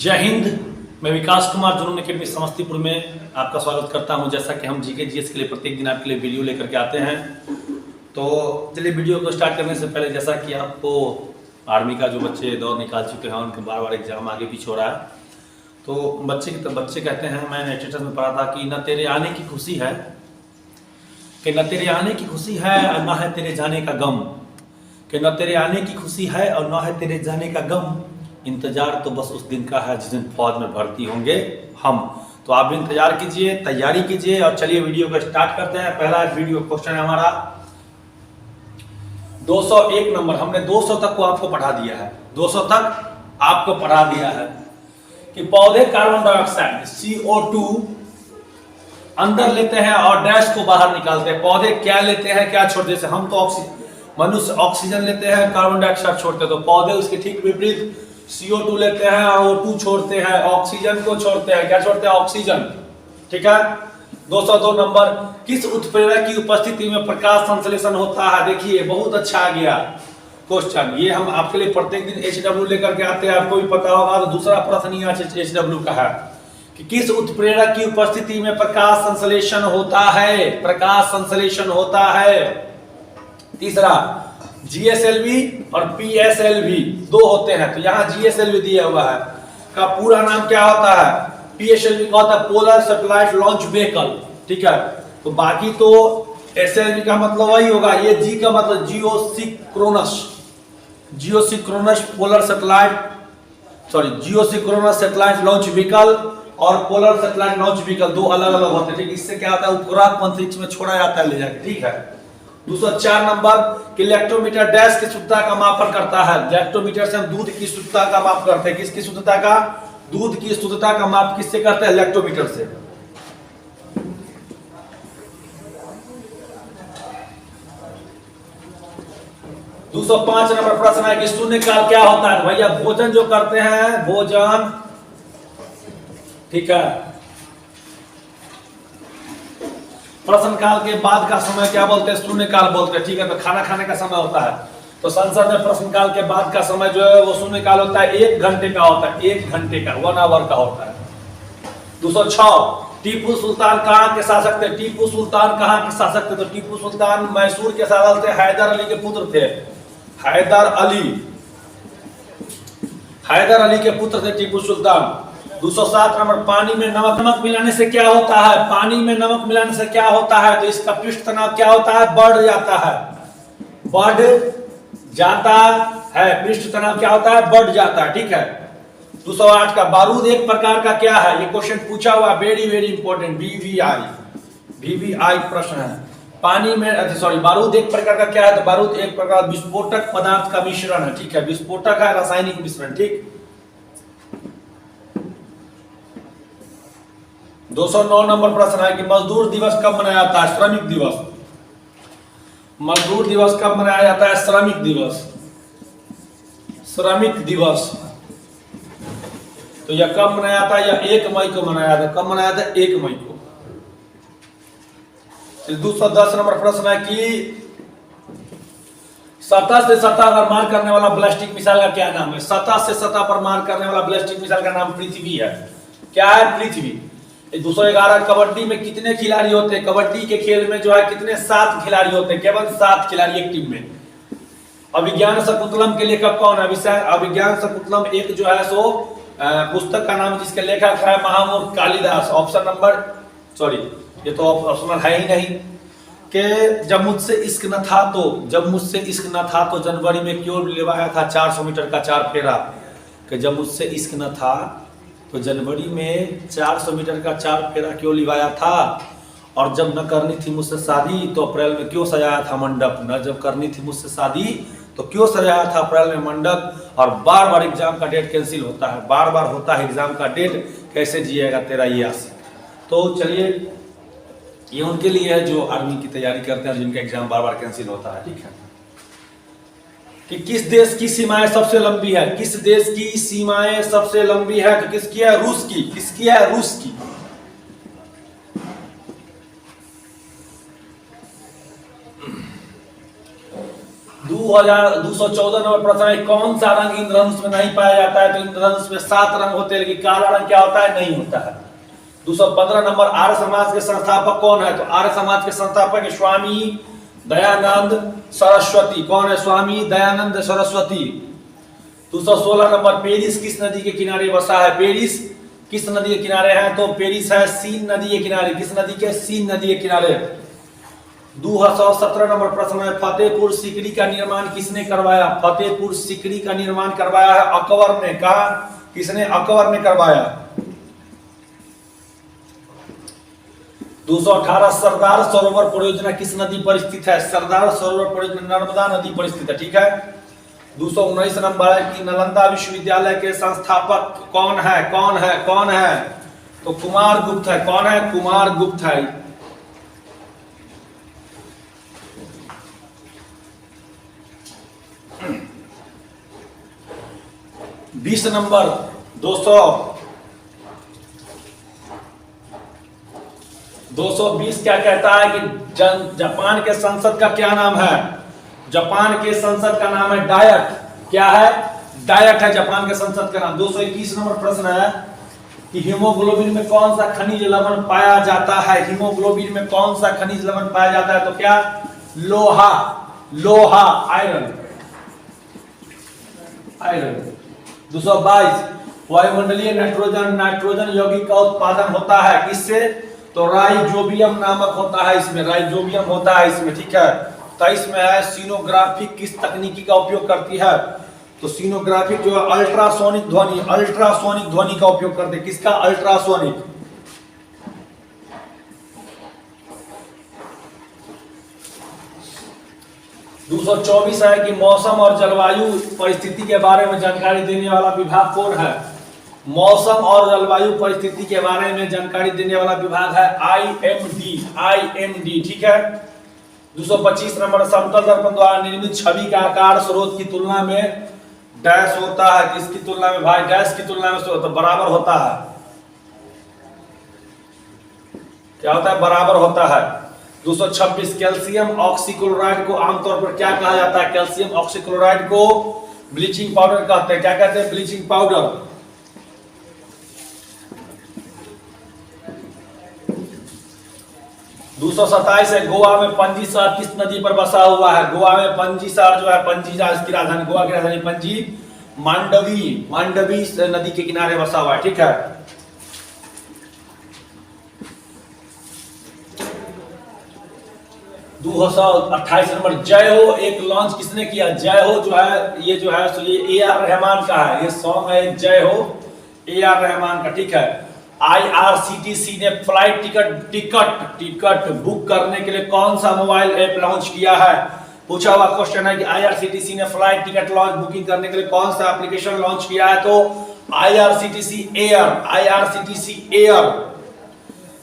जय हिंद। मैं विकास कुमार जुनून अकेडमी समस्तीपुर में आपका स्वागत करता हूं। जैसा कि हम जीके जीएस के लिए प्रत्येक दिन आपके लिए वीडियो लेकर के आते हैं, तो चलिए वीडियो को स्टार्ट करने से पहले, जैसा कि आपको आर्मी का जो बच्चे दौर निकाल चुके हैं उनके बार बार एग्जाम आगे पीछे हो रहा है, तो बच्चे कहते हैं, मैंने स्टेटस में पढ़ा था कि न तेरे आने की खुशी है, कि न तेरे आने की खुशी है और न है तेरे जाने का गम, कि न तेरे आने की खुशी है और न है तेरे जाने का गम, इंतजार तो बस उस दिन का है जिस दिन फौज में भर्ती होंगे हम। तो आप भी इंतजार कीजिए, तैयारी कीजिए और चलिए वीडियो को स्टार्ट करते हैं। पहला वीडियो क्वेश्चन है हमारा 201 नंबर। हमने 200 तक को आपको पढ़ा दिया है, 200 तक आपको पढ़ा दिया है कि पौधे कार्बन डाइऑक्साइड CO2 अंदर लेते हैं और डैश को बाहर निकालते हैं। पौधे क्या लेते हैं, क्या छोड़ते हैं? हम तो मनुष्य ऑक्सीजन लेते हैं, कार्बन डाइऑक्साइड छोड़ते हैं, तो पौधे उसके ठीक विपरीत CO2 लेते हैं और O2 छोड़ते हैं, ऑक्सीजन को छोड़ते हैं। क्या छोड़ते हैं? ऑक्सीजन। ठीक है। 202 नंबर, किस उत्प्रेरक की उपस्थिति में प्रकाश संश्लेषण होता है? देखिए बहुत अच्छा आ गया क्वेश्चन, ये हम आपके लिए प्रत्येक दिन HW लेकर के आते हैं, आपको भी पता होगा। तो दूसरा प्रश्न ही HW का है कि किस उत्प्रेरक की उपस्थिति में प्रकाश संश्लेषण होता है? प्रकाश संश्लेषण होता है। तीसरा, GSLV और PSLV दो होते हैं, तो यहाँ GSLV दिया हुआ है, का पूरा नाम क्या होता है? PSLV का होता है पोलर सैटेलाइट लॉन्च व्हीकल। ठीक है, तो बाकी तो SLV का मतलब वही होगा। ये G का मतलब geosynchronous polar satellite, geosynchronous satellite launch vehicle और पोलर सैटेलाइट लॉन्च व्हीकल दो अलग अलग होते हैं। ठीक, इससे क्या होता है? उपग्रह अंतरिक्ष में छोड़ा जाता है ले जाके। ठीक है। 204 नंबर कि इलेक्ट्रोमीटर डैश की शुद्धता का मापन करता है। इलेक्ट्रोमीटर से हम दूध की शुद्धता का माप करते हैं। किसकी शुद्धता का? दूध की शुद्धता का माप किससे करते हैं? इलेक्ट्रोमीटर से। दूसरा 5 नंबर प्रश्न है कि शून्यकाल क्या होता है? भैया भोजन जो करते हैं, भोजन। ठीक है, प्रश्न काल के बाद का समय क्या बोलते हैं? शून्य काल बोलते हैं। ठीक है, तो खाना खाने का समय होता है, तो संसद में प्रश्न काल के बाद का समय जो है वो शून्य काल होता है, 1 घंटे का होता है, 1 घंटे का, 1 आवर का होता है। 206, टीपू सुल्तान कहाँ के शासक थे? टीपू सुल्तान कहाँ के शासक थे? तो टीपू सुल्तान मैसूर के शासक थे, हैदर अली के पुत्र थे। हैदर अली के पुत्र थे टीपू सुल्तान। 207 नंबर, पानी में नमक मिलाने से क्या होता है? पानी में नमक मिलाने से क्या होता है? तो इसका पृष्ठ तनाव क्या होता है? बढ़ जाता है, बढ़ जाता है। पृष्ठ तनाव क्या होता है? बढ़ जाता है। ठीक है। 208 का, बारूद एक प्रकार का क्या है? ये क्वेश्चन पूछा हुआ, वेरी वेरी इंपॉर्टेंट, VVI प्रश्न है। पानी में बारूद एक प्रकार का क्या है? तो बारूद एक प्रकार विस्फोटक पदार्थ का मिश्रण है। ठीक है, विस्फोटक है, रासायनिक मिश्रण। ठीक। 209 नंबर प्रश्न है कि मजदूर दिवस कब मनाया जाता है? श्रमिक दिवस। मजदूर दिवस कब मनाया जाता है? श्रमिक दिवस। श्रमिक दिवस तो यह कब मनाया जाता है? यह 1 मई को मनाया जाता है। कब मनाया जाता है? 1 मई को। 210 नंबर प्रश्न है कि सतह से सतह पर मार करने वाला बैलिस्टिक मिसाइल का क्या नाम है? सतह से सतह पर मार करने वाला बैलिस्टिक मिसाइल का नाम पृथ्वी है। क्या है? पृथ्वी। 211, कबड्डी में कितने खिलाड़ी होते हैं? कबड्डी के खेल में जो है कितने? 7 खिलाड़ी होते हैं, केवल 7 खिलाड़ी एक टीम में। अभिज्ञान शकुंतलम के लेखक कौन है? अभिज्ञान शकुंतलम एक जो है सो पुस्तक का नाम, जिसके लेखक है महामूर्ख कालिदास। ऑप्शन नंबर ये तो ऑप्शनल है ही नहीं कि जब मुझसे इश्क न था तो जनवरी में क्यों लिवाया था 400 मीटर का 4 फेरा? कि जब मुझसे इश्क न था तो जनवरी में 400 मीटर का 4 फेरा क्यों लिवाया था? और जब न करनी थी मुझसे शादी तो अप्रैल में क्यों सजाया था मंडप? न जब करनी थी मुझसे शादी तो क्यों सजाया था अप्रैल में मंडप? और बार बार एग्जाम का डेट कैंसिल होता है, बार बार होता है एग्जाम का डेट, कैसे जिएगा तेरा ये आशिक? तो चलिए, ये उनके लिए है जो आर्मी की तैयारी करते हैं, जिनका एग्जाम बार बार कैंसिल होता है। ठीक है, कि किस देश की सीमाएं सबसे लंबी है? किस देश की सीमाएं सबसे लंबी है? तो किसकी है? रूस की। किसकी है? रूस की। 2 2214 नंबर प्रश्न है, कौन सा रंग इंद्रधनुष में नहीं पाया जाता है? तो इंद्रधनुष में 7 रंग होते हैं, लेकिन काला रंग क्या होता है? नहीं होता है। 215 नंबर, आर्य समाज के संस्थापक कौन है? तो आर्य समाज के संस्थापक है स्वामी दयानंद सरस्वती। कौन है? स्वामी दयानंद सरस्वती। 216 नंबर, पेरिस किस नदी के किनारे बसा है? पेरिस किस नदी के किनारे है? तो पेरिस है सीन नदी के किनारे। किस नदी के? सीन नदी के किनारे। 217 नंबर प्रश्न है, फतेहपुर सीकरी का निर्माण किसने करवाया? फतेहपुर सीकरी का निर्माण करवाया है अकबर ने। कहा? किसने? अकबर ने करवाया। 218, सरदार सरोवर परियोजना किस नदी पर स्थित है? सरदार सरोवर परियोजना नर्मदा नदी पर स्थित है। ठीक है। 219 नंबर है कि नालंदा विश्वविद्यालय के संस्थापक कौन है? कौन है? कौन है? तो कुमार गुप्त है। कौन है? कुमार गुप्त है। 20 नंबर 220 क्या कहता है कि जापान के संसद का क्या नाम है? जापान के संसद का नाम है डायट। क्या है? डायट है जापान के संसद का नाम। 221 नंबर प्रश्न है कि हीमोग्लोबिन में कौन सा खनिज लवण पाया जाता है? हीमोग्लोबिन में कौन सा खनिज लवण पाया जाता है? तो क्या? लोहा। लोहा, आयरन। आयरन। 222, वायुमंडलीय नाइट्रोजन यौगिक का उत्पादन होता है किससे? तो राइजोबियम नामक होता है इसमें। राइजोबियम होता है इसमें। ठीक है। 23 में है, सीनोग्राफिक किस तकनीकी का उपयोग करती है? तो सीनोग्राफिक जो है अल्ट्रासोनिक ध्वनि, अल्ट्रासोनिक ध्वनि का उपयोग करते हैं। किसका? अल्ट्रासोनिक। 224 है कि मौसम और जलवायु परिस्थिति के बारे में जानकारी देने वाला विभाग कौन है? मौसम और जलवायु परिस्थिति के बारे में जानकारी देने वाला विभाग है IMD। IMD। ठीक है। 225 नंबर, समतल दर्पण द्वारा निर्मित छवि का आकार स्रोत की तुलना में डैश होता है। किसकी तुलना में भाई? डैश की तुलना में तो बराबर होता है। क्या होता है? बराबर होता है। 226, कैल्शियम ऑक्सीक्लोराइड को आमतौर पर क्या कहा जाता है? कैल्शियम ऑक्सीक्लोराइड को ब्लीचिंग पाउडर कहते हैं। क्या कहते हैं? Bleaching powder. 227 है, गोवा में पणजी शहर किस नदी पर बसा हुआ है? गोवा में पणजी शहर जो है, पणजी इसकी राजधानी, गोवा की राजधानी पणजी मांडवी नदी के किनारे बसा हुआ है। ठीक है। 228 नंबर, जय हो एक लॉन्च किसने किया? जय हो जो है ये जो है ये AR रहमान का है। ये सॉन्ग है जय हो AR रहमान का। ठीक है। IRCTC ने फ्लाइट टिकट बुक करने के लिए कौन सा मोबाइल ऐप लॉन्च किया है? पूछा हुआ क्वेश्चन है कि IRCTC ने फ्लाइट टिकट लॉन्च बुकिंग करने के लिए कौन सा एप्लीकेशन लॉन्च किया है? तो IRCTC एयर।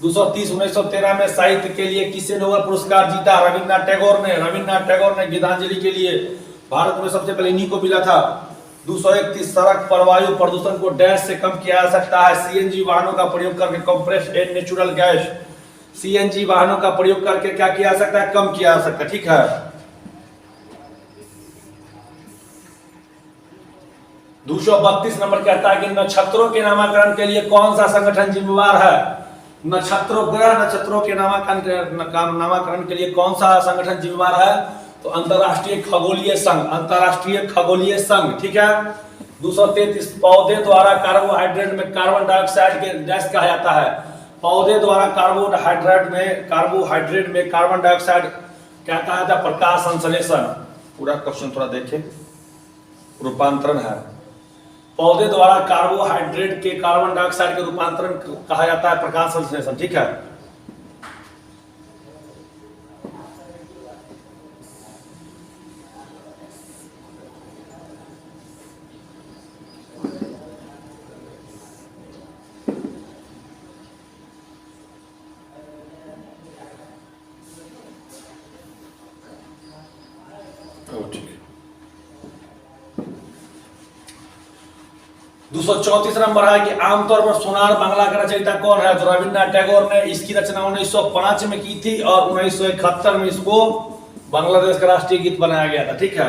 230, 1913 में साहित्य के लिए किसे नोबेल पुरस्कार जीता? रविन्द्रनाथ टैगोर ने गीतांजलि के लिए। भारत में सबसे पहले इन्हीं को मिला था। 231, सड़क पर वायु प्रदूषण को डैश से कम किया जा सकता है? CNG वाहनों का प्रयोग करके, compressed air natural gas. CNG वाहनों का प्रयोग करके क्या किया जा सकता है? कम किया जा सकता है। ठीक है। 232 नंबर कहता है कि नक्षत्रों के नामकरण के लिए कौन सा संगठन जिम्मेवार है? नक्षत्रों के नामकरण के लिए कौन सा संगठन जिम्मेवार है? तो अंतरराष्ट्रीय खगोलीय संघ। ठीक है। 233, पौधे द्वारा कार्बोहाइड्रेट में कार्बन डाइऑक्साइड के गैस कहा जाता है। पौधे द्वारा कार्बोहाइड्रेट में कार्बन डाइऑक्साइड क्या कहा जाता है? प्रकाश संश्लेषण। पूरा क्वेश्चन थोड़ा देखें, रूपांतरण है। पौधे द्वारा कार्बोहाइड्रेट के कार्बन डाइऑक्साइड के रूपांतरण कहा जाता है प्रकाश संश्लेषण। ठीक है। ठीक है। 234 नंबर है कि आमतौर पर सोनार बांग्ला का रचयिता कौन है? तो रविन्द्रनाथ टैगोर ने इसकी रचना 1905 में की थी और 1971 में इसको बांग्लादेश का राष्ट्रीय गीत बनाया गया था, ठीक है।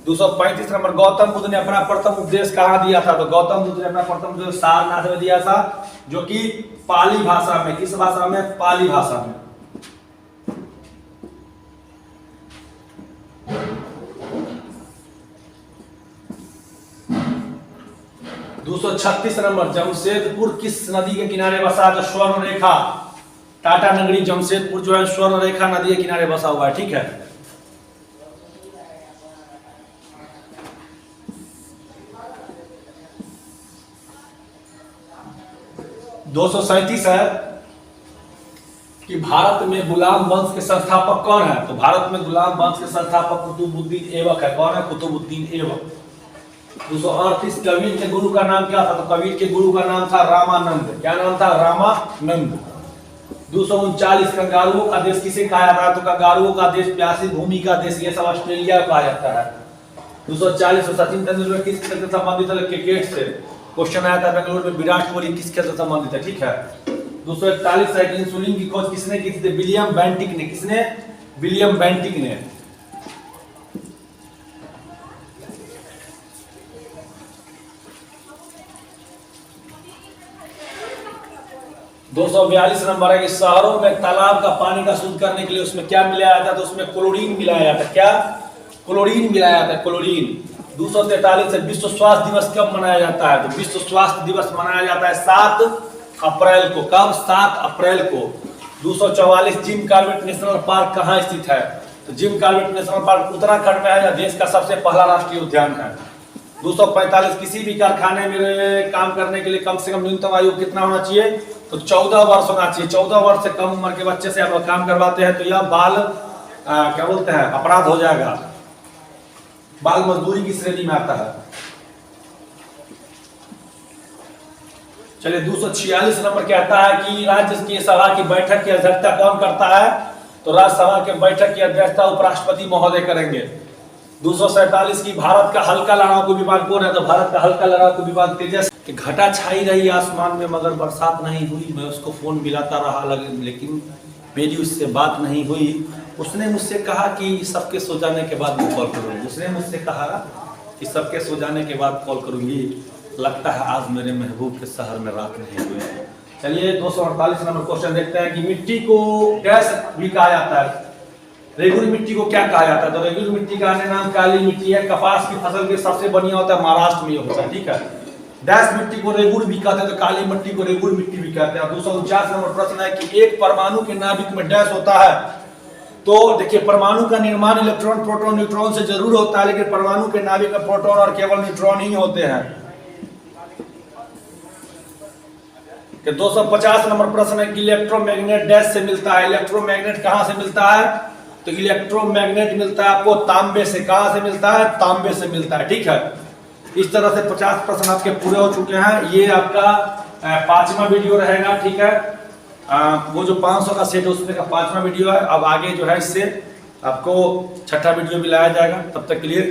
235 नंबर, गौतम बुद्ध ने अपना प्रथम उपदेश कहाँ दिया था? तो गौतम बुद्ध ने अपना प्रथम उपदेश सारनाथ में दिया था, जो कि पाली भाषा में। किस भाषा में? पाली भाषा में। दूसरा 36 नंबर, जमशेदपुर किस नदी के किनारे बसा? तो स्वर्ण रेखा, टाटा नगरी जमशेदपुर जो है स्वर्ण रेखा नदी के किनारे बसा हुआ है, ठीक है। 237 है कि भारत में गुलाम वंश के संस्थापक कौन है? तो भारत में गुलाम वंश के संस्थापक कुतुबुद्दीन ऐबक है। कौन है? कुतुबुद्दीन ऐबक। 238, कबीर के गुरु का नाम क्या था? तो कबीर के गुरु का नाम था रामानंद। क्या नाम था? रामानंद। 239, कंगारुओं का देश किसे कहा जाता है? तो कंगारुओं का देश प्यासी भूमि का देश, ये सब ऑस्ट्रेलिया कहा जाता है। 240, सचिन तेंदुलकर किस खेल से संबंधित है? क्रिकेट से। क्वेश्चन आया था बेंगलुरु में, विराट कोहली किस खेल से संबंधित है, ठीक है। 241 है, इंसुलिन की खोज किसने की थी? विलियम बेंटिक ने। किसने? विलियम बेंटिक ने। 242 नंबर है कि शहरों में तालाब का पानी का शुद्ध करने के लिए उसमें क्या मिलाया जाता है? तो उसमें क्लोरीन मिलाया जाता है। क्या? क्लोरीन मिलाया जाता है, क्लोरीन। 243 है, विश्व स्वास्थ्य दिवस कब मनाया जाता है? तो विश्व स्वास्थ्य दिवस मनाया जाता है 7 अप्रैल को। कब? 7 अप्रैल को। 244, जिम कॉर्बेट नेशनल पार्क कहाँ स्थित है? तो Jim Corbett national park Uttarakhand में है, या देश का सबसे पहला राष्ट्रीय उद्यान है। 245, किसी भी कारखाने में काम करने के लिए कम से कम न्यूनतम आयु कितना होना चाहिए? तो 14 वर्ष होना चाहिए। 14 वर्ष से कम उम्र के बच्चे से आप काम करवाते हैं तो यह बाल क्या बोलते हैं, अपराध हो जाएगा, बाल मजदूरी की श्रेणी में आता है। चलिए 246 नंबर कहता है कि राज्य की सभा की बैठक की अध्यक्षता कौन करता है? तो राज्यसभा के बैठक की अध्यक्षता उपराष्ट्रपति महोदय करेंगे। 247 की भारत का हल्का लड़ाकू विमान कौन है? तो भारत का हल्का लड़ाकू विमान तेजस। कि घटा छाई रही आसमान में मगर बरसात नहीं हुई। मैं उसको फोन मिलाता रहा लेकिन मेरी उससे बात नहीं हुई। उसने मुझसे कहा कि सबके सो जाने के बाद मैं कॉल करूंगी। उसने मुझसे कहा कि सबके सो जाने के बाद कॉल करूंगी। लगता है आज मेरे महबूब के शहर में रात नहीं हुई। चलिए 248 नंबर क्वेश्चन देखते हैं कि मिट्टी को गैस भी कहा जाता है। रेगुल मिट्टी को क्या कहा जाता है? तो रेगुल मिट्टी का अन्य नाम काली मिट्टी है। कपास की फसल के सबसे बढ़िया होता है महाराष्ट्र में होता है, ठीक है। डैश मिट्टी को रेगुल भी कहते हैं, तो काली मिट्टी को रेगुल मिट्टी भी कहते हैं। 249 नंबर प्रश्न है कि एक परमाणु के नाभिक में डैश होता है। तो देखिए, परमाणु का निर्माण इलेक्ट्रॉन, प्रोटॉन, न्यूट्रॉन से जरूर होता है, लेकिन परमाणु के नाभिक में प्रोटॉन और केवल न्यूट्रॉन ही होते हैं। 250 नंबर प्रश्न है कि इलेक्ट्रोमैग्नेट डैश से मिलता है। इलेक्ट्रोमैग्नेट कहां से मिलता है? तो इलेक्ट्रोमैग्नेट मिलता है आपको तांबे से। कहां से मिलता है? तांबे से मिलता है, ठीक है। इस तरह से 50 प्रश्न आपके पूरे हो चुके हैं। ये आपका 5वां वीडियो रहेगा, ठीक है। वो जो 500 का सेट है उसमें का 5वां वीडियो है। अब आगे जो है इससे आपको 6ठा वीडियो भी लाया जाएगा। तब तक के लिए